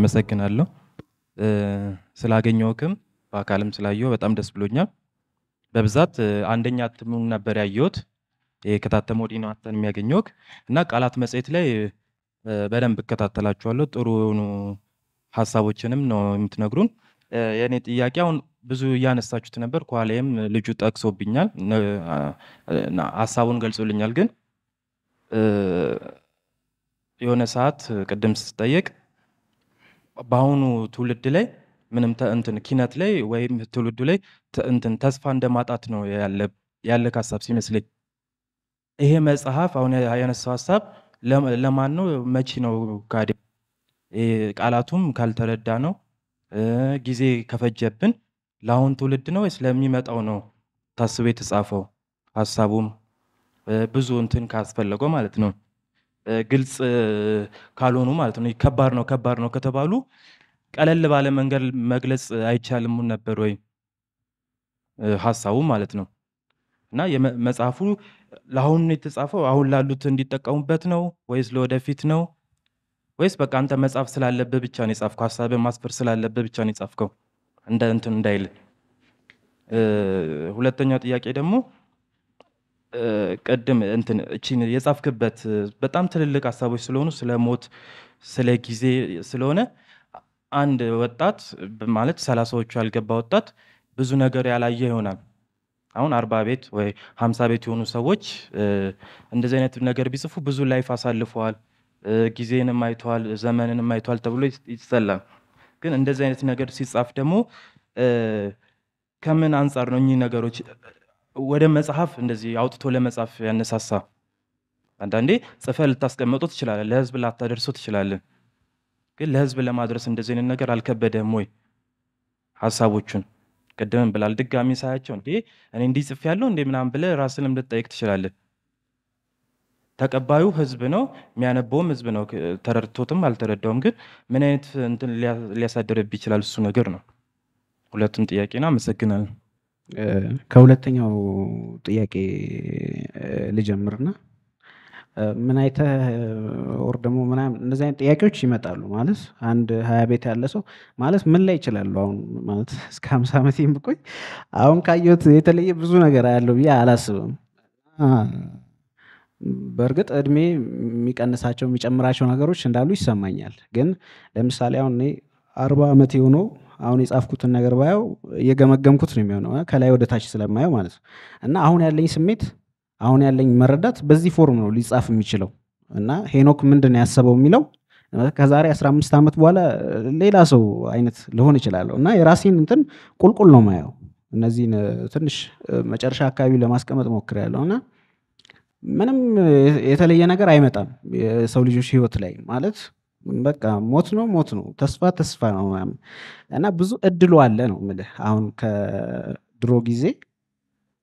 አመሰግናለሁ ስላገኘሁክም በአካልም ስላየሁ በጣም ደስ ብሎኛል። በብዛት አንደኛ እትሙን ነበር ያየሁት የከታተመው ዲና አንተን የሚያገኘውክ እና ቃላት መጽሔት ላይ በደንብ እከታተላችኋለሁ። ጥሩ የሆኑ ሀሳቦችንም ነው የምትነግሩን። የኔ ጥያቄ አሁን ብዙ እያነሳችሁት ነበር፣ ከኋላዬም ልጁ ጠቅሶብኛል እና ሀሳቡን ገልጾልኛል። ግን የሆነ ሰዓት ቅድም ስትጠየቅ በአሁኑ ትውልድ ላይ ምንም እንትን ኪነት ላይ ወይም ትውልዱ ላይ እንትን ተስፋ እንደማጣት ነው ያለ ሀሳብ ሲመስለኝ። ይሄ መጽሐፍ አሁን ያነሳው ሀሳብ ለማን ነው? መቼ ነው ጋዴ ቃላቱም ካልተረዳ ነው ጊዜ ከፈጀብን ለአሁን ትውልድ ነው ወይስ ለሚመጣው ነው ታስቦ የተጻፈው? ሀሳቡም ብዙ እንትን ካስፈለገው ማለት ነው ግልጽ ካልሆኑ ማለት ነው ከባድ ነው ከተባሉ ቀለል ባለ መንገድ መግለጽ አይቻልም ነበር ወይ ሀሳቡ ማለት ነው። እና የመጽሐፉ ለአሁን የተጻፈው አሁን ላሉት እንዲጠቀሙበት ነው ወይስ ለወደፊት ነው? ወይስ በቃ አንተ መጽሐፍ ስላለበት ብቻ ነው የጻፍከው? ሀሳብን ማስፈር ስላለበት ብቻ ነው የጻፍከው እንደ እንትን እንዳይል። ሁለተኛው ጥያቄ ደግሞ ቅድም እንትን እቺን የጻፍክበት በጣም ትልልቅ ሀሳቦች ስለሆኑ ስለ ሞት ስለ ጊዜ ስለሆነ አንድ ወጣት ማለት 30ዎቹ ያልገባ ወጣት ብዙ ነገር ያላየ ይሆናል። አሁን 40 ቤት ወይ 50 ቤት የሆኑ ሰዎች እንደዚህ አይነት ነገር ቢጽፉ ብዙ ላይፍ አሳልፈዋል፣ ጊዜንም አይተዋል፣ ዘመንንም አይተዋል ተብሎ ይጸላል። ግን እንደዚህ አይነት ነገር ሲጻፍ ደግሞ ከምን አንፃር ነው እኚህ ነገሮች ወደ መጽሐፍ እንደዚህ አውጥቶ ለመጻፍ ያነሳሳ? አንዳንዴ ጽፈህ ልታስቀምጠው ትችላለህ፣ ለህዝብ ላታደርሰው ትችላለህ። ግን ለህዝብ ለማድረስ እንደዚህ አይነት ነገር አልከበደም ወይ? ሀሳቦቹን ቅድም ብላል ድጋሚ ሳያቸው እንዴ እኔ እንዲህ ጽፌያለሁ እንዴ ምናምን ብለህ ራስንም ልትጠይቅ ትችላለህ። ተቀባዩ ህዝብ ነው፣ የሚያነበውም ህዝብ ነው። ተረድቶትም አልተረዳውም፣ ግን ምን አይነት እንትን ሊያሳድርብህ ይችላል እሱ ነገር ነው። ሁለቱም ጥያቄ ነው። አመሰግናለሁ። ከሁለተኛው ጥያቄ ልጀምርና ምን አይተህ ኦር ደግሞ ምናምን እንደዚህ አይነት ጥያቄዎች ይመጣሉ። ማለት አንድ 20 ቤት ያለ ሰው ማለት ምን ላይ ይችላሉ? አሁን ማለት እስከ 50 ዓመቴም ብቆይ አሁን ካየሁት የተለየ ብዙ ነገር አያለው ብዬ አላስብም። በእርግጥ እድሜ የሚቀንሳቸው የሚጨምራቸው ነገሮች እንዳሉ ይሰማኛል። ግን ለምሳሌ አሁን እኔ 40 ዓመት የሆነው አሁን የጻፍኩትን ነገር ባየው እየገመገምኩት ነው የሚሆነው ከላይ ወደ ታች ስለማየው ማለት ነው። እና አሁን ያለኝ ስሜት አሁን ያለኝ መረዳት በዚህ ፎርም ነው ሊጻፍ የሚችለው። እና ሄኖክ ምንድን ነው ያሰበው የሚለው ከዛሬ 15 ዓመት በኋላ ሌላ ሰው አይነት ልሆን እችላለሁ። እና የራሴን እንትን ቁልቁል ነው ማየው። እነዚህን ትንሽ መጨረሻ አካባቢ ለማስቀመጥ ሞክሬያለሁ። እና ምንም የተለየ ነገር አይመጣም የሰው ልጆች ህይወት ላይ ማለት በቃ ሞት ነው፣ ተስፋ ነው ምናምን። እና ብዙ እድሉ አለ ነው የምልህ። አሁን ከድሮ ጊዜ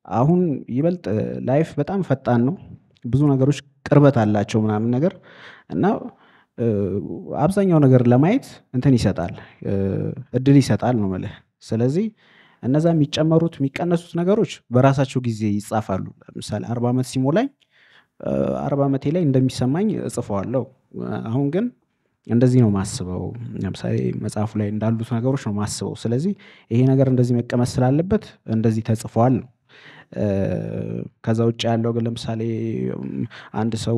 አሁን ይበልጥ ላይፍ በጣም ፈጣን ነው፣ ብዙ ነገሮች ቅርበት አላቸው ምናምን ነገር እና አብዛኛው ነገር ለማየት እንትን ይሰጣል፣ እድል ይሰጣል ነው የምልህ። ስለዚህ እነዛ የሚጨመሩት የሚቀነሱት ነገሮች በራሳቸው ጊዜ ይጻፋሉ። ለምሳሌ 40 ዓመት ሲሞላኝ 40 ዓመቴ ላይ እንደሚሰማኝ እጽፈዋለሁ። አሁን ግን እንደዚህ ነው ማስበው። ለምሳሌ መጽሐፉ ላይ እንዳሉት ነገሮች ነው ማስበው። ስለዚህ ይሄ ነገር እንደዚህ መቀመጥ ስላለበት እንደዚህ ተጽፏል ነው። ከዛ ውጭ ያለው ግን ለምሳሌ አንድ ሰው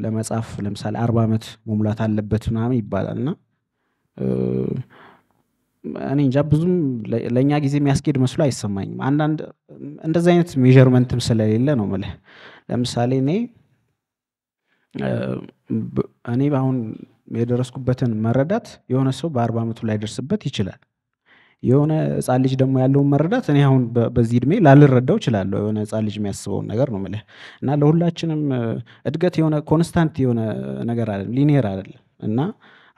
ለመጻፍ ለምሳሌ 40 ዓመት መሙላት አለበት ምናምን ይባላል። እና እኔ እንጃ ብዙም ለኛ ጊዜ የሚያስኬድ መስሎ አይሰማኝም። አንዳንድ እንደዚህ አይነት ሜዠርመንትም ስለሌለ ነው የምልህ። ለምሳሌ እኔ አሁን የደረስኩበትን መረዳት የሆነ ሰው በ40 ዓመቱ ላይ ደርስበት ይችላል። የሆነ ህፃን ልጅ ደግሞ ያለውን መረዳት እኔ አሁን በዚህ እድሜ ላልረዳው እችላለሁ። የሆነ ህፃን ልጅ የሚያስበውን ነገር ነው የምልህ። እና ለሁላችንም እድገት የሆነ ኮንስታንት የሆነ ነገር አይደለም፣ ሊኒየር አይደለም። እና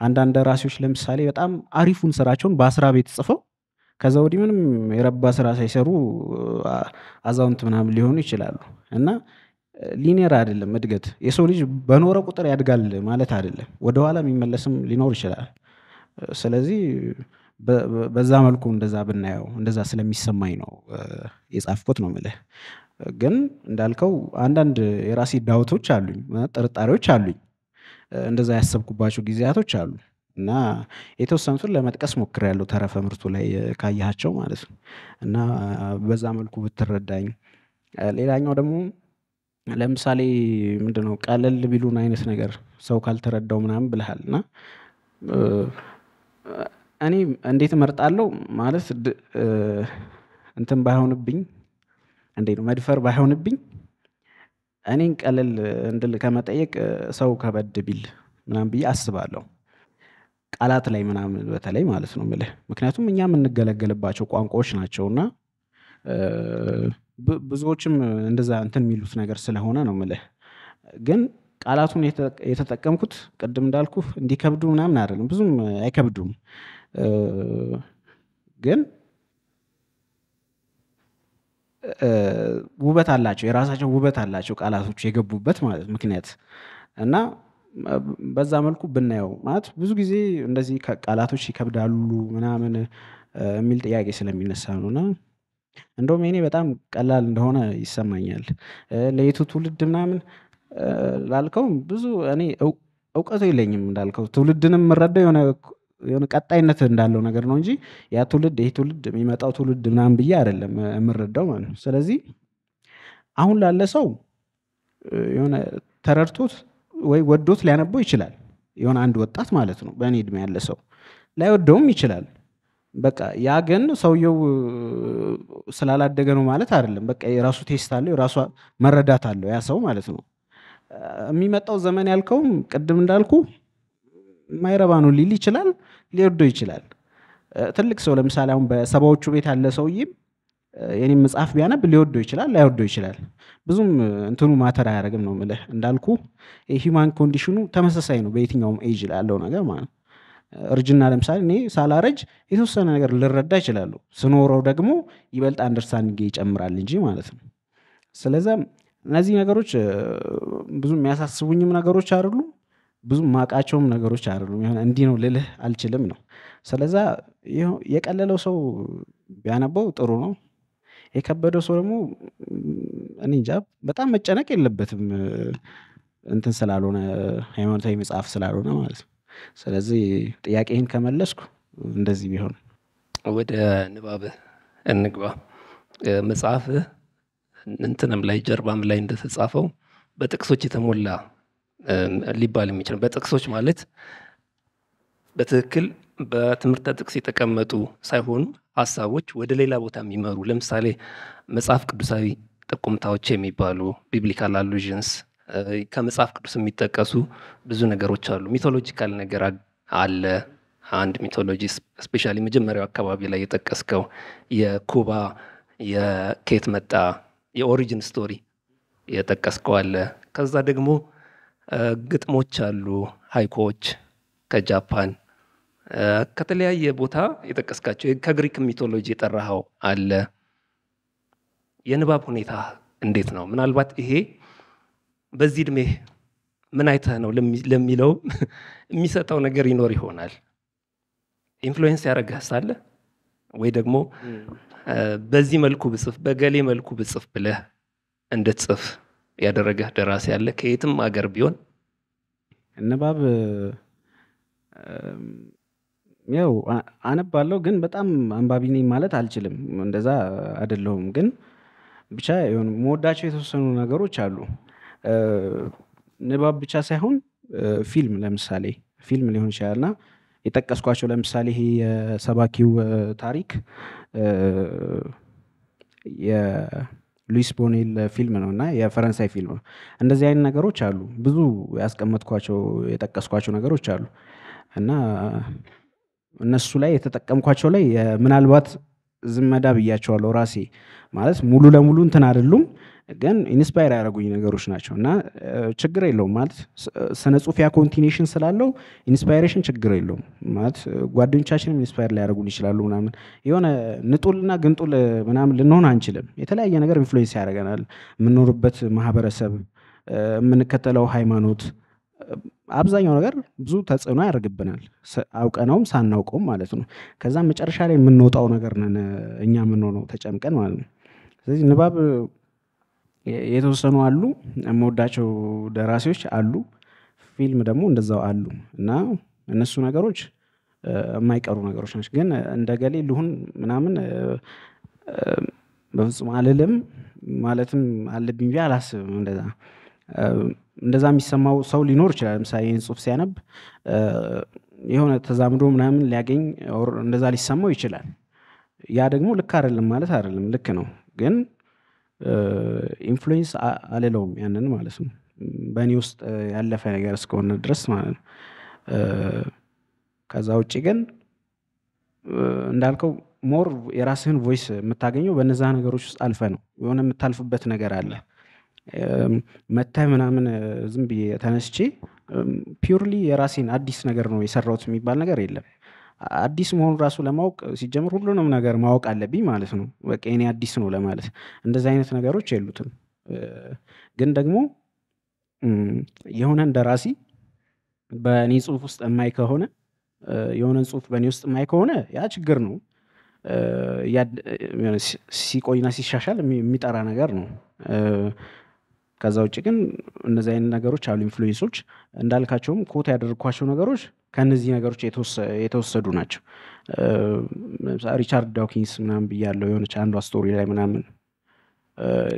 አንዳንድ ደራሲዎች ለምሳሌ በጣም አሪፉን ስራቸውን በ10 ቤት ጽፈው ከዛ ወዲህ ምንም የረባ ስራ ሳይሰሩ አዛውንት ምናምን ሊሆኑ ይችላሉ። እና ሊኒየር አይደለም እድገት። የሰው ልጅ በኖረ ቁጥር ያድጋል ማለት አይደለም፣ ወደኋላ የሚመለስም ሊኖር ይችላል። ስለዚህ በዛ መልኩ እንደዛ ብናየው እንደዛ ስለሚሰማኝ ነው የጻፍኩት ነው የምልህ። ግን እንዳልከው አንዳንድ የራሴ ዳውቶች አሉኝ፣ ጥርጣሬዎች አሉኝ። እንደዛ ያሰብኩባቸው ጊዜያቶች አሉ። እና የተወሰኑትን ለመጥቀስ ሞክሬያለሁ ተረፈ ምርቱ ላይ ካየሃቸው ማለት ነው። እና በዛ መልኩ ብትረዳኝ። ሌላኛው ደግሞ ለምሳሌ ምንድነው ቀለል ቢሉን አይነት ነገር ሰው ካልተረዳው ምናምን ብልሃል እና እኔ እንዴት እመርጣለሁ ማለት እንትን ባይሆንብኝ እንዴት ነው መድፈር ባይሆንብኝ እኔን ቀለል እንድል ከመጠየቅ ሰው ከበድ ቢል ምናምን ብዬ አስባለሁ። ቃላት ላይ ምናምን በተለይ ማለት ነው የምልህ ምክንያቱም እኛ የምንገለገልባቸው ቋንቋዎች ናቸው እና ብዙዎችም እንደዛ እንትን የሚሉት ነገር ስለሆነ ነው የምልህ። ግን ቃላቱን የተጠቀምኩት ቅድም እንዳልኩህ እንዲከብዱ ምናምን አይደለም ብዙም አይከብዱም። ግን ውበት አላቸው የራሳቸው ውበት አላቸው ቃላቶች የገቡበት ማለት ምክንያት እና በዛ መልኩ ብናየው ማለት ብዙ ጊዜ እንደዚህ ቃላቶች ይከብዳሉ ምናምን የሚል ጥያቄ ስለሚነሳ ነው እና እንደውም የኔ በጣም ቀላል እንደሆነ ይሰማኛል። ለየቱ ትውልድ ምናምን ላልከውም ብዙ እኔ እውቀቱ የለኝም እንዳልከው ትውልድንም የምረዳው የሆነ ቀጣይነት እንዳለው ነገር ነው እንጂ ያ ትውልድ ይሄ ትውልድ የሚመጣው ትውልድ ምናምን ብዬ አይደለም የምረዳው ማለት ነው። ስለዚህ አሁን ላለ ሰው የሆነ ተረድቶት ወይ ወዶት ሊያነበው ይችላል የሆነ አንድ ወጣት ማለት ነው በእኔ እድሜ ያለ ሰው ላይወደውም ይችላል። በቃ ያ ግን ሰውየው ስላላደገ ነው ማለት አይደለም በቃ የራሱ ቴስት አለው የራሱ መረዳት አለው ያ ሰው ማለት ነው። የሚመጣው ዘመን ያልከውም ቅድም እንዳልኩ ማይረባ ነው ሊል ይችላል ሊወደው ይችላል። ትልቅ ሰው ለምሳሌ አሁን በሰባዎቹ ቤት ያለ ሰውዬም የኔም መጽሐፍ ቢያነብ ሊወደው ይችላል ላይወደው ይችላል። ብዙም እንትኑ ማተር አያደርግም ነው የምልህ እንዳልኩ የሂውማን ኮንዲሽኑ ተመሳሳይ ነው በየትኛውም ኤጅ ላለው ነገር ማለት ነው። እርጅና ለምሳሌ እኔ ሳላረጅ የተወሰነ ነገር ልረዳ እችላለሁ ስኖረው ደግሞ ይበልጥ አንደርስታንዲንግ ይጨምራል እንጂ ማለት ነው። ስለዚህ እነዚህ ነገሮች ብዙ የሚያሳስቡኝም ነገሮች አይደሉም ብዙ ማቃቸውም ነገሮች አይደሉም የሆነ እንዲህ ነው ልልህ አልችልም ነው። ስለዛ የቀለለው ሰው ቢያነበው ጥሩ ነው። የከበደው ሰው ደግሞ እኔ እንጃ በጣም መጨነቅ የለበትም እንትን ስላልሆነ ሃይማኖታዊ መጽሐፍ ስላልሆነ ማለት ነው። ስለዚህ ጥያቄህን ከመለስኩ እንደዚህ ቢሆን ወደ ንባብህ እንግባ። መጽሐፍህ እንትንም ላይ ጀርባም ላይ እንደተጻፈው በጥቅሶች የተሞላ ሊባል የሚችል በጥቅሶች ማለት በትክክል በትምህርት ጥቅስ የተቀመጡ ሳይሆኑ ሀሳቦች ወደ ሌላ ቦታ የሚመሩ ለምሳሌ መጽሐፍ ቅዱሳዊ ጥቁምታዎች የሚባሉ ቢብሊካል አሉዥንስ ከመጽሐፍ ቅዱስ የሚጠቀሱ ብዙ ነገሮች አሉ። ሚቶሎጂካል ነገር አለ። አንድ ሚቶሎጂ ስፔሻሊ መጀመሪያው አካባቢ ላይ የጠቀስከው የኩባ የኬት መጣ የኦሪጂን ስቶሪ የጠቀስከው አለ። ከዛ ደግሞ ግጥሞች አሉ ሃይኮች ከጃፓን ከተለያየ ቦታ የጠቀስካቸው ከግሪክ ሚቶሎጂ የጠራኸው አለ። የንባብ ሁኔታ እንዴት ነው? ምናልባት ይሄ በዚህ እድሜ ምን አይተህ ነው ለሚለው የሚሰጠው ነገር ይኖር ይሆናል። ኢንፍሉዌንስ ያደረገህ ሳለ ወይ ደግሞ በዚህ መልኩ ብጽፍ በገሌ መልኩ ብጽፍ ብለህ እንድትጽፍ ያደረገህ ደራሲ ያለ ከየትም አገር ቢሆን? ንባብ ያው አነባለሁ ግን በጣም አንባቢ ነኝ ማለት አልችልም እንደዛ አይደለሁም። ግን ብቻ የሆነ የምወዳቸው የተወሰኑ ነገሮች አሉ። ንባብ ብቻ ሳይሆን ፊልም ለምሳሌ ፊልም ሊሆን ይችላል እና የጠቀስኳቸው ለምሳሌ ይሄ የሰባኪው ታሪክ የሉዊስ ቦኔል ፊልም ነው እና የፈረንሳይ ፊልም ነው። እንደዚህ አይነት ነገሮች አሉ ብዙ ያስቀመጥኳቸው የጠቀስኳቸው ነገሮች አሉ። እና እነሱ ላይ የተጠቀምኳቸው ላይ ምናልባት ዝመዳ ብያቸዋለሁ ራሴ ማለት ሙሉ ለሙሉ እንትን አይደሉም ግን ኢንስፓየር ያደረጉኝ ነገሮች ናቸው። እና ችግር የለውም ማለት ስነ ጽሁፍ ያ ኮንቲኒዩሽን ስላለው ኢንስፓይሬሽን ችግር የለውም ማለት ጓደኞቻችንም ኢንስፓየር ሊያደርጉን ይችላሉ ምናምን የሆነ ንጡልና ግንጡል ምናምን ልንሆን አንችልም። የተለያየ ነገር ኢንፍሉዌንስ ያደርገናል። የምንኖርበት ማህበረሰብ የምንከተለው ሃይማኖት አብዛኛው ነገር ብዙ ተጽዕኖ ያደርግብናል አውቀነውም ሳናውቀውም ማለት ነው። ከዛ መጨረሻ ላይ የምንወጣው ነገር ነን እኛ የምንሆነው ተጨምቀን ማለት ነው። ስለዚህ ንባብ የተወሰኑ አሉ የምወዳቸው ደራሲዎች አሉ ፊልም ደግሞ እንደዛው አሉ እና እነሱ ነገሮች የማይቀሩ ነገሮች ናቸው። ግን እንደ ገሌ ልሁን ምናምን በፍጹም አልልም፣ ማለትም አለብኝ ብዬ አላስብም። እንደዛ የሚሰማው ሰው ሊኖር ይችላል። ለምሳሌ ይህን ጽሁፍ ሲያነብ የሆነ ተዛምዶ ምናምን ሊያገኝ እንደዛ ሊሰማው ይችላል። ያ ደግሞ ልክ አይደለም ማለት አይደለም፣ ልክ ነው። ግን ኢንፍሉዌንስ አልለውም ያንን ማለት ነው፣ በእኔ ውስጥ ያለፈ ነገር እስከሆነ ድረስ ማለት ነው። ከዛ ውጭ ግን እንዳልከው ሞር የራስህን ቮይስ የምታገኘው በነዛ ነገሮች ውስጥ አልፈ ነው። የሆነ የምታልፍበት ነገር አለ። መተህ ምናምን ዝም ብዬ ተነስቼ ፒውርሊ የራሴን አዲስ ነገር ነው የሰራሁት የሚባል ነገር የለም። አዲስ መሆኑ ራሱ ለማወቅ ሲጀምር ሁሉንም ነገር ማወቅ አለብኝ ማለት ነው። በቃ እኔ አዲስ ነው ለማለት እንደዚህ አይነት ነገሮች የሉትም። ግን ደግሞ የሆነ እንደራሲ በእኔ ጽሁፍ ውስጥ የማይ ከሆነ የሆነን ጽሁፍ በእኔ ውስጥ የማይ ከሆነ ያ ችግር ነው። ሲቆይና ሲሻሻል የሚጠራ ነገር ነው። ከዛ ውጭ ግን እነዚህ አይነት ነገሮች አሉ። ኢንፍሉዌንሶች እንዳልካቸውም ኮት ያደረግኳቸው ነገሮች ከእነዚህ ነገሮች የተወሰዱ ናቸው። ሪቻርድ ዳውኪንስ ምናምን ብያለሁ የሆነች አንዷ ስቶሪ ላይ ምናምን፣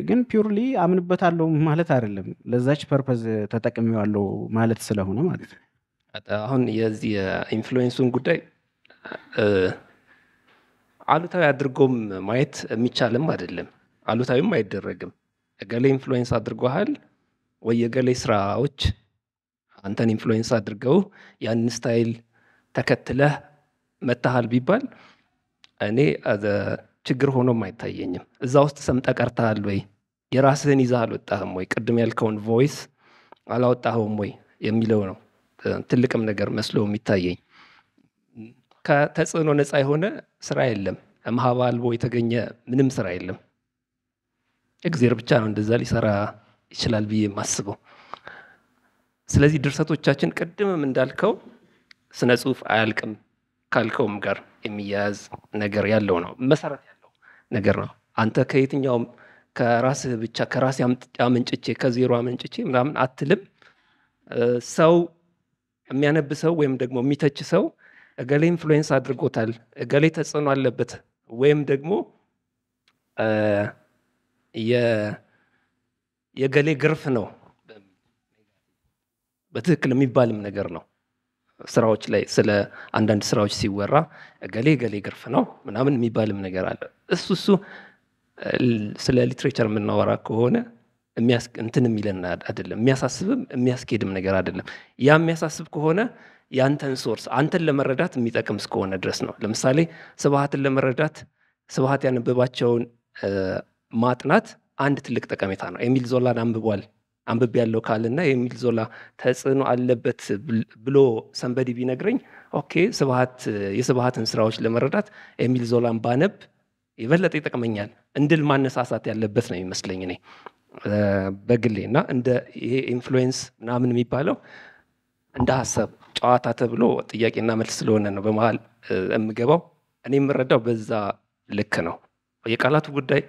ግን ፒውርሊ አምንበታለሁ ማለት አይደለም፣ ለዛች ፐርፐዝ ተጠቅሜዋለሁ ማለት ስለሆነ ማለት ነው። አሁን የዚህ የኢንፍሉዌንሱን ጉዳይ አሉታዊ አድርጎም ማየት የሚቻልም አይደለም፣ አሉታዊም አይደረግም። እገሌ ኢንፍሉዌንስ አድርጎሃል ወይ የገሌ ስራዎች አንተን ኢንፍሉዌንስ አድርገው ያን ስታይል ተከትለህ መታሃል ቢባል እኔ ችግር ሆኖም አይታየኝም። እዛ ውስጥ ሰምጠህ ቀርተሃል ወይ፣ የራስህን ይዘህ አልወጣህም ወይ፣ ቅድም ያልከውን ቮይስ አላወጣኸውም ወይ የሚለው ነው ትልቅም ነገር መስሎ የሚታየኝ። ከተጽዕኖ ነፃ የሆነ ስራ የለም። እምሃባ አልቦ የተገኘ ምንም ስራ የለም። እግዚአብሔር ብቻ ነው እንደዛ ሊሰራ ይችላል ብዬ የማስበው። ስለዚህ ድርሰቶቻችን ቅድምም እንዳልከው ስነ ጽሁፍ አያልቅም ካልከውም ጋር የሚያያዝ ነገር ያለው ነው፣ መሰረት ያለው ነገር ነው። አንተ ከየትኛውም ከራስህ ብቻ ከራስህ አመንጭቼ ከዜሮ አመንጭቼ ምናምን አትልም። ሰው የሚያነብ ሰው ወይም ደግሞ የሚተች ሰው እገሌ ኢንፍሉዌንስ አድርጎታል፣ እገሌ ተጽዕኖ አለበት ወይም ደግሞ የገሌ ግርፍ ነው በትክክል የሚባልም ነገር ነው። ስራዎች ላይ ስለ አንዳንድ ስራዎች ሲወራ እገሌ ግርፍ ነው ምናምን የሚባልም ነገር አለ። እሱ ስለ ሊትሬቸር የምናወራ ከሆነ እንትን የሚለን አይደለም፣ የሚያሳስብም የሚያስኬድም ነገር አይደለም። ያ የሚያሳስብ ከሆነ ያንተን ሶርስ አንተን ለመረዳት የሚጠቅም እስከሆነ ድረስ ነው። ለምሳሌ ስብሃትን ለመረዳት ስብሃት ያነበባቸውን ማጥናት አንድ ትልቅ ጠቀሜታ ነው። ኤሚል ዞላን አንብቤ ያለው ካልና ኤሚል ዞላ ተጽዕኖ አለበት ብሎ ሰንበዲ ቢነግረኝ ኦኬ የስብሃትን ስራዎች ለመረዳት ኤሚል ዞላን ባነብ የበለጠ ይጠቅመኛል እንድል ማነሳሳት ያለበት ነው የሚመስለኝ እኔ በግሌ። እና እንደ ይሄ ኢንፍሉዌንስ ምናምን የሚባለው እንደ ሀሳብ ጨዋታ ተብሎ ጥያቄና መልስ ስለሆነ ነው በመሃል የምገባው። እኔ የምረዳው በዛ ልክ ነው። የቃላቱ ጉዳይ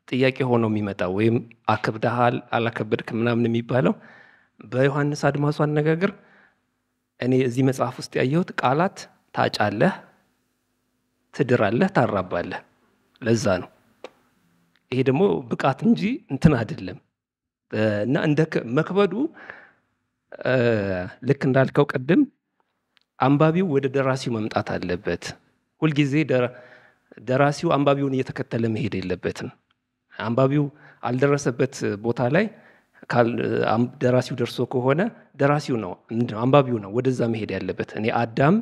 ጥያቄ ሆኖ የሚመጣው ወይም አከብደሃል አላከበድክም ምናምን የሚባለው በዮሐንስ አድማሱ አነጋገር እኔ እዚህ መጽሐፍ ውስጥ ያየሁት ቃላት ታጫለህ፣ ትድራለህ፣ ታራባለህ። ለዛ ነው ይሄ ደግሞ ብቃት እንጂ እንትን አይደለም። እና እንደ መክበዱ ልክ እንዳልከው ቅድም አንባቢው ወደ ደራሲው መምጣት አለበት። ሁልጊዜ ደራሲው አንባቢውን እየተከተለ መሄድ የለበትም። አንባቢው አልደረሰበት ቦታ ላይ ደራሲው ደርሶ ከሆነ ደራሲው ነው አንባቢው ነው ወደዛ መሄድ ያለበት። እኔ አዳም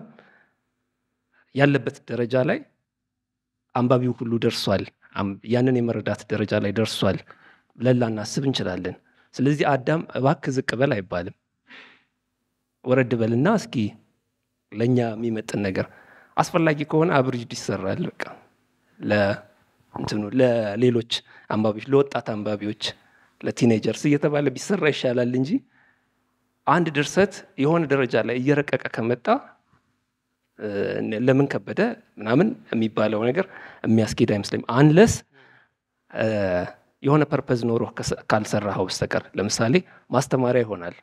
ያለበት ደረጃ ላይ አንባቢው ሁሉ ደርሷል፣ ያንን የመረዳት ደረጃ ላይ ደርሷል ብለን ላናስብ እንችላለን። ስለዚህ አዳም እባክህ ዝቅ በል አይባልም። ወረድ በልና እስኪ ለኛ የሚመጥን ነገር አስፈላጊ ከሆነ አብሪጅ ይሰራል። በቃ ለሌሎች አንባቢዎች፣ ለወጣት አንባቢዎች፣ ለቲኔጀርስ እየተባለ ቢሰራ ይሻላል እንጂ አንድ ድርሰት የሆነ ደረጃ ላይ እየረቀቀ ከመጣ ለምን ከበደ ምናምን የሚባለው ነገር የሚያስኬድ አይመስለኝም። አንለስ የሆነ ፐርፐዝ ኖሮ ካልሰራኸው በስተቀር። ለምሳሌ ማስተማሪያ ይሆናል።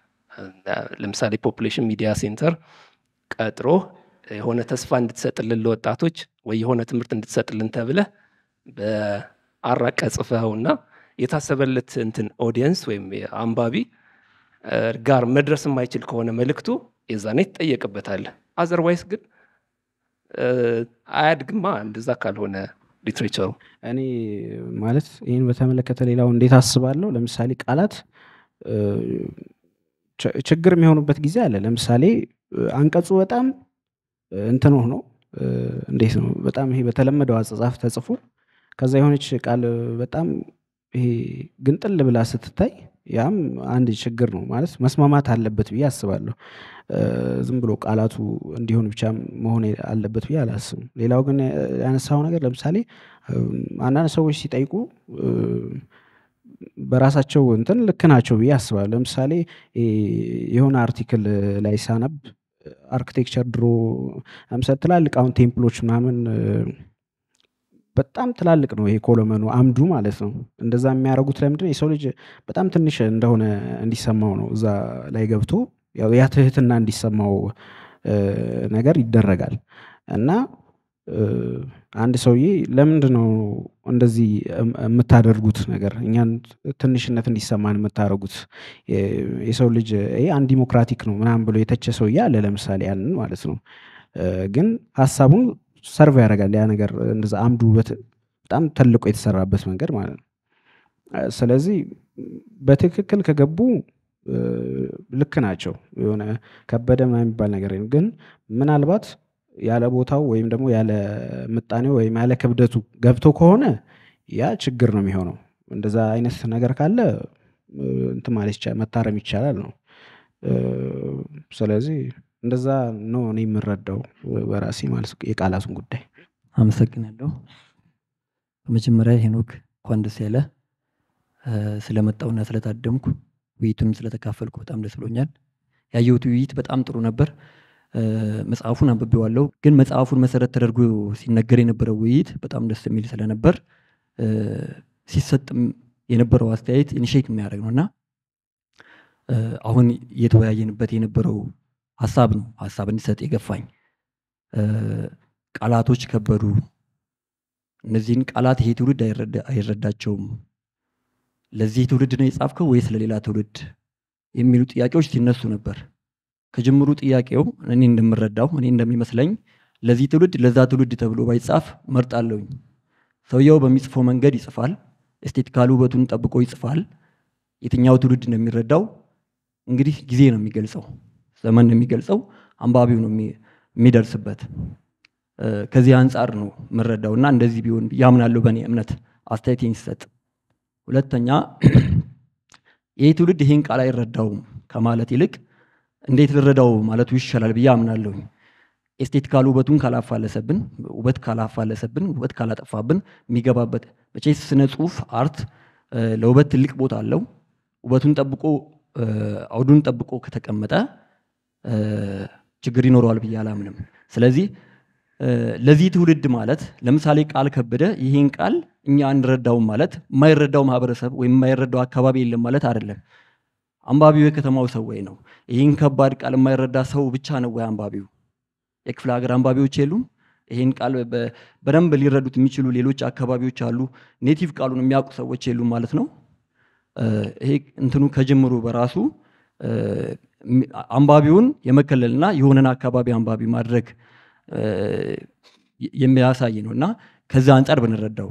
ለምሳሌ ፖፑሌሽን ሚዲያ ሴንተር ቀጥሮ የሆነ ተስፋ እንድትሰጥልን ለወጣቶች ወይ የሆነ ትምህርት እንድትሰጥልን ተብለህ በአራቀ ጽፈኸውና የታሰበለት እንትን ኦዲየንስ ወይም አንባቢ ጋር መድረስ የማይችል ከሆነ መልእክቱ የዛኔ ትጠየቅበታለህ። አዘርዋይስ ግን አያድግማ እንደዛ ካልሆነ ሊትሬቸሩ። እኔ ማለት ይህን በተመለከተ ሌላው እንዴት አስባለሁ፣ ለምሳሌ ቃላት ችግር የሚሆኑበት ጊዜ አለ። ለምሳሌ አንቀጹ በጣም እንትን ሆኖ እንዴት ነው በጣም ይሄ በተለመደው አጻጻፍ ተጽፎ ከዛ የሆነች ቃል በጣም ይሄ ግንጥል ብላ ስትታይ ያም አንድ ችግር ነው ማለት መስማማት አለበት ብዬ አስባለሁ። ዝም ብሎ ቃላቱ እንዲሆን ብቻ መሆን አለበት ብዬ አላስብም። ሌላው ግን ያነሳው ነገር ለምሳሌ አንዳንድ ሰዎች ሲጠይቁ በራሳቸው እንትን ልክ ናቸው ብዬ አስባለሁ። ለምሳሌ የሆነ አርቲክል ላይ ሳነብ አርኪቴክቸር ድሮ ለምሳሌ ትላልቅ አሁን ቴምፕሎች ምናምን በጣም ትላልቅ ነው ይሄ ኮሎመኑ አምዱ ማለት ነው። እንደዛ የሚያደርጉት ለምንድን ነው? የሰው ልጅ በጣም ትንሽ እንደሆነ እንዲሰማው ነው። እዛ ላይ ገብቶ ያ ትህትና እንዲሰማው ነገር ይደረጋል። እና አንድ ሰውዬ ለምንድን ነው እንደዚህ የምታደርጉት ነገር እኛን ትንሽነት እንዲሰማን የምታደርጉት? የሰው ልጅ ይሄ አንድ ዲሞክራቲክ ነው ምናምን ብሎ የተቸ ሰውዬ አለ ለምሳሌ ያንን ማለት ነው። ግን ሀሳቡን ሰርቭ ያደርጋል ያ ነገር እንደዛ አምዱ በጣም ተልቆ የተሰራበት መንገድ ማለት ነው። ስለዚህ በትክክል ከገቡ ልክ ናቸው። የሆነ ከበደ ምናምን የሚባል ነገር ግን ምናልባት ያለ ቦታው ወይም ደግሞ ያለ ምጣኔው ወይም ያለ ክብደቱ ገብቶ ከሆነ ያ ችግር ነው የሚሆነው። እንደዛ አይነት ነገር ካለ እንትን ማለት ይቻላል፣ መታረም ይቻላል ነው። ስለዚህ እንደዛ ነው እኔ የምረዳው በራሴ ማለት የቃላቱን ጉዳይ። አመሰግናለሁ። በመጀመሪያ ሄኖክ እንኳን ደስ ያለ ስለመጣውና ስለታደምኩ ውይይቱንም ስለተካፈልኩ በጣም ደስ ብሎኛል። ያየሁት ውይይት በጣም ጥሩ ነበር። መጽሐፉን አንብቤዋለሁ፣ ግን መጽሐፉን መሰረት ተደርጎ ሲነገር የነበረው ውይይት በጣም ደስ የሚል ስለነበር ሲሰጥም የነበረው አስተያየት ኢኒሼት የሚያደርግ ነውና አሁን እየተወያየንበት የነበረው ሀሳብ ነው ሀሳብ እንዲሰጥ የገፋኝ። ቃላቶች ከበዱ፣ እነዚህን ቃላት ይሄ ትውልድ አይረዳቸውም፣ ለዚህ ትውልድ ነው የጻፍከው ወይስ ለሌላ ትውልድ የሚሉ ጥያቄዎች ሲነሱ ነበር። ከጅምሩ ጥያቄው እኔ እንደምረዳው እኔ እንደሚመስለኝ ለዚህ ትውልድ ለዛ ትውልድ ተብሎ ባይጻፍ መርጣለሁኝ። ሰውየው በሚጽፈው መንገድ ይጽፋል፣ ኤስቴቲካል ውበቱን ጠብቆ ይጽፋል። የትኛው ትውልድ እንደሚረዳው እንግዲህ ጊዜ ነው የሚገልጸው፣ ዘመን ነው የሚገልጸው፣ አንባቢው ነው የሚደርስበት። ከዚህ አንጻር ነው የምረዳውና እንደዚህ ቢሆን ያምናለሁ በእኔ እምነት አስተያየቴን ሲሰጥ። ሁለተኛ ይህ ትውልድ ይሄን ቃል አይረዳውም ከማለት ይልቅ እንዴት ልረዳው ማለቱ ይሻላል ብዬ አምናለሁኝ። ኤስቴቲካል ውበቱን ካላፋለሰብን፣ ውበት ካላጠፋብን የሚገባበት መቼስ ስነ ጽሁፍ አርት ለውበት ትልቅ ቦታ አለው። ውበቱን ጠብቆ አውዱን ጠብቆ ከተቀመጠ ችግር ይኖረዋል ብዬ አላምንም። ስለዚህ ለዚህ ትውልድ ማለት ለምሳሌ ቃል ከበደ ይሄን ቃል እኛ አንረዳውም ማለት የማይረዳው ማህበረሰብ ወይም የማይረዳው አካባቢ የለም ማለት አይደለም። አንባቢው የከተማው ሰው ወይ ነው። ይሄን ከባድ ቃል የማይረዳ ሰው ብቻ ነው ወይ አንባቢው? የክፍለ ሀገር አንባቢዎች የሉም? ይሄን ቃል በደንብ ሊረዱት የሚችሉ ሌሎች አካባቢዎች አሉ። ኔቲቭ ቃሉን የሚያውቁ ሰዎች የሉም ማለት ነው። ይሄ እንትኑ ከጅምሩ በራሱ አንባቢውን የመከለልና የሆነን አካባቢ አንባቢ ማድረግ የሚያሳይ ነውና ከዛ አንፃር ብንረዳው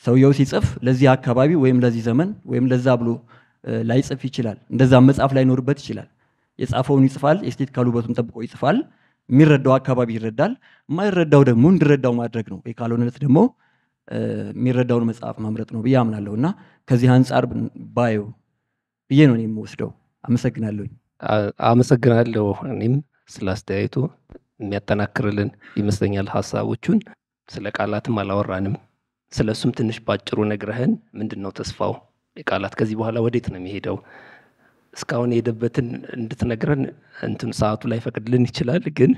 ሰውየው ሲጽፍ ለዚህ አካባቢ ወይም ለዚህ ዘመን ወይም ለዛ ብሎ ላይጽፍ ይችላል። እንደዛ መጽሐፍ ላይኖርበት ይችላል። የጻፈውን ይጽፋል፣ ኤስቴቲካል ውበቱን ጠብቆ ይጽፋል። የሚረዳው አካባቢ ይረዳል፣ የማይረዳው ደግሞ እንዲረዳው ማድረግ ነው። ካልሆነለት ደግሞ የሚረዳውን መጽሐፍ ማምረጥ ነው ብዬ አምናለሁና ከዚህ አንፃር ባየው ብዬ ነው የምወስደው። አመሰግናለሁ። አመሰግናለሁ። እኔም ስለ አስተያየቱ የሚያጠናክርልን ይመስለኛል ሀሳቦቹን። ስለ ቃላትም አላወራንም። ስለሱም ትንሽ ባጭሩ ነግረህን ምንድነው ተስፋው? የቃላት ከዚህ በኋላ ወዴት ነው የሚሄደው? እስካሁን የሄደበትን እንድትነግረን እንትን ሰዓቱ ላይ ፈቅድልን ይችላል፣ ግን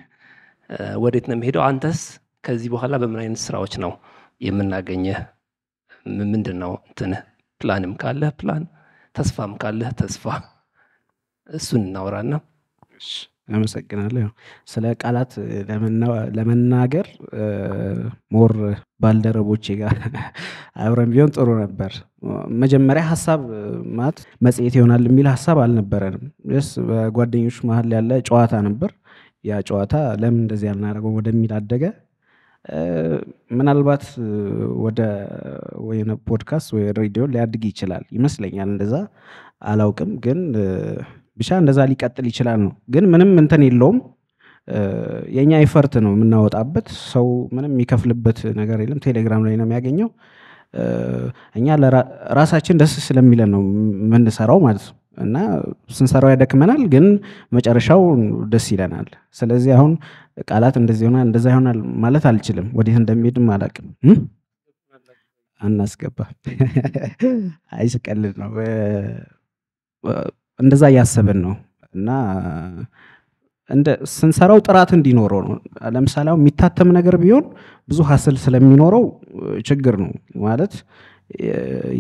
ወዴት ነው የሚሄደው? አንተስ ከዚህ በኋላ በምን አይነት ስራዎች ነው የምናገኘህ? ምንድነው እንትን ፕላንም ካለ ፕላን፣ ተስፋም ካለ ተስፋ፣ እሱን እናወራና አመሰግናለሁ። ያው ስለ ቃላት ለመናገር ሞር ባልደረቦቼ ጋር አብረን ቢሆን ጥሩ ነበር። መጀመሪያ ሀሳብ ማለት መጽሔት ይሆናል የሚል ሀሳብ አልነበረንም። ስ በጓደኞች መሀል ያለ ጨዋታ ነበር። ያ ጨዋታ ለምን እንደዚህ ያልናደርገው ወደሚል አደገ። ምናልባት ወደ ወይነ ፖድካስት ወይ ሬዲዮ ሊያድግ ይችላል ይመስለኛል። እንደዛ አላውቅም፣ ግን ብቻ እንደዛ ሊቀጥል ይችላል ነው። ግን ምንም እንትን የለውም። የኛ ኤፈርት ነው የምናወጣበት። ሰው ምንም የሚከፍልበት ነገር የለም። ቴሌግራም ላይ ነው የሚያገኘው። እኛ ራሳችን ደስ ስለሚለን ነው የምንሰራው ማለት ነው። እና ስንሰራው ያደክመናል፣ ግን መጨረሻው ደስ ይለናል። ስለዚህ አሁን ቃላት እንደዚህ ይሆናል እንደዛ ይሆናል ማለት አልችልም። ወዴት እንደሚሄድም አላውቅም። አናስገባ አይስቀልድ ነው። እንደዛ እያሰብን ነው። እና ስንሰራው ጥራት እንዲኖረው ነው። ለምሳሌ አሁን የሚታተም ነገር ቢሆን ብዙ ሀስል ስለሚኖረው ችግር ነው ማለት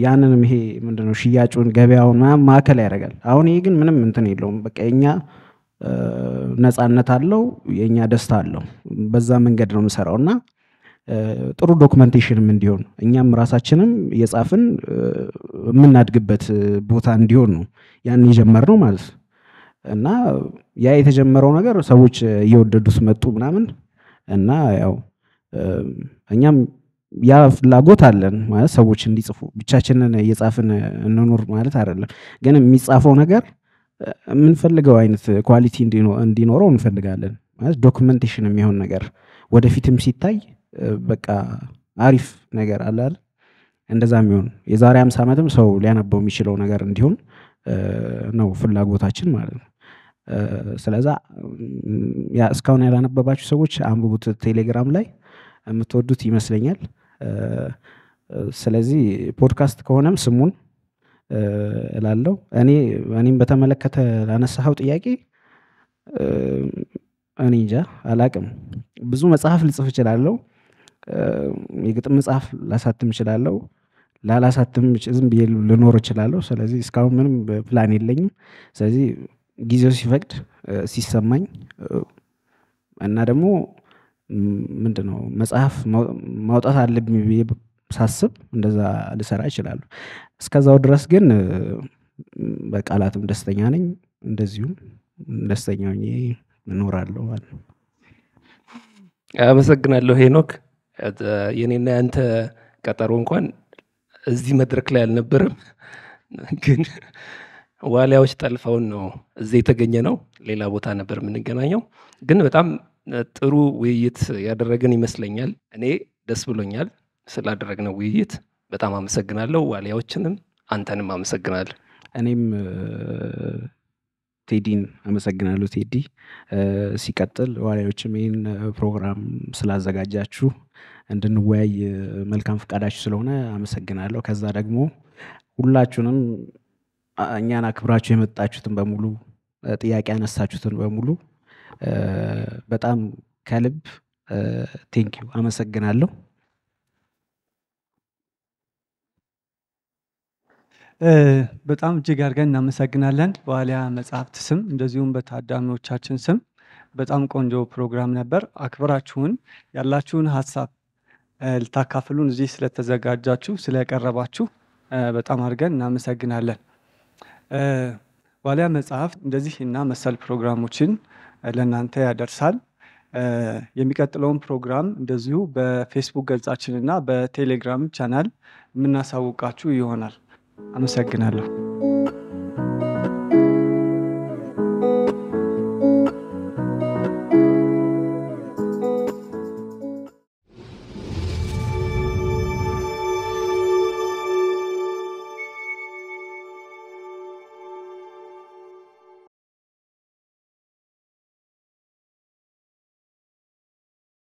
ያንንም ይሄ ምንድነው ሽያጩን ገበያውን ማዕከል ያደርጋል። አሁን ይሄ ግን ምንም እንትን የለውም። በቃ የኛ ነፃነት አለው፣ የኛ ደስታ አለው። በዛ መንገድ ነው የምሰራው እና ጥሩ ዶክመንቴሽንም እንዲሆን እኛም ራሳችንም የጻፍን የምናድግበት ቦታ እንዲሆን ነው ያን የጀመርነው ማለት ነው። እና ያ የተጀመረው ነገር ሰዎች እየወደዱት መጡ ምናምን እና ያው እኛም ያ ፍላጎት አለን ማለት ሰዎች እንዲጽፉ ብቻችንን እየጻፍን እንኖር ማለት አይደለም። ግን የሚጻፈው ነገር የምንፈልገው አይነት ኳሊቲ እንዲኖረው እንፈልጋለን ማለት ዶክመንቴሽን የሚሆን ነገር ወደፊትም ሲታይ በቃ አሪፍ ነገር አለ አይደል? እንደዛ የሚሆን የዛሬ 50 ዓመትም ሰው ሊያነበው የሚችለው ነገር እንዲሆን ነው ፍላጎታችን ማለት ነው። ስለዛ ያ እስካሁን ያላነበባችሁ ሰዎች አንብቡት፣ ቴሌግራም ላይ የምትወዱት ይመስለኛል። ስለዚህ ፖድካስት ከሆነም ስሙን እላለሁ። እኔም በተመለከተ ላነሳኸው ጥያቄ እኔ እንጃ አላቅም። ብዙ መጽሐፍ ልጽፍ እችላለሁ፣ የግጥም መጽሐፍ ላሳትም እችላለሁ፣ ላላሳትም ዝም ብዬ ልኖር እችላለሁ። ስለዚህ እስካሁን ምንም ፕላን የለኝም። ስለዚህ ጊዜው ሲፈቅድ ሲሰማኝ እና ደግሞ ምንድነው መጽሐፍ ማውጣት አለብኝ ብዬ ሳስብ እንደዛ ልሰራ እችላለሁ። እስከዛው ድረስ ግን በቃላትም ደስተኛ ነኝ፣ እንደዚሁም ደስተኛ ሆኜ እኖራለሁ ማለት ነው። አመሰግናለሁ ሄኖክ። የኔና ያንተ ቀጠሮ እንኳን እዚህ መድረክ ላይ አልነበረም፣ ግን ዋሊያዎች ጠልፈውን ነው እዚህ የተገኘ ነው። ሌላ ቦታ ነበር የምንገናኘው፣ ግን በጣም ጥሩ ውይይት ያደረግን ይመስለኛል። እኔ ደስ ብሎኛል ስላደረግነው ውይይት። በጣም አመሰግናለሁ። ዋሊያዎችንም አንተንም አመሰግናለሁ። እኔም ቴዲን አመሰግናለሁ። ቴዲ ሲቀጥል ዋሊያዎችም ይህን ፕሮግራም ስላዘጋጃችሁ እንድንወያይ መልካም ፈቃዳችሁ ስለሆነ አመሰግናለሁ። ከዛ ደግሞ ሁላችሁንም እኛን አክብራችሁ የመጣችሁትን በሙሉ ጥያቄ ያነሳችሁትን በሙሉ በጣም ከልብ ቴንኪዩ አመሰግናለሁ። በጣም እጅግ አድርገን እናመሰግናለን በዋሊያ መጽሐፍት ስም እንደዚሁም በታዳሚዎቻችን ስም። በጣም ቆንጆ ፕሮግራም ነበር። አክብራችሁን ያላችሁን ሀሳብ ልታካፍሉን እዚህ ስለተዘጋጃችሁ ስለቀረባችሁ በጣም አድርገን እናመሰግናለን። ዋሊያ መጽሐፍት እንደዚህ እና መሰል ፕሮግራሞችን ለእናንተ ያደርሳል። የሚቀጥለውን ፕሮግራም እንደዚሁ በፌስቡክ ገጻችን እና በቴሌግራም ቻናል የምናሳውቃችሁ ይሆናል። አመሰግናለሁ።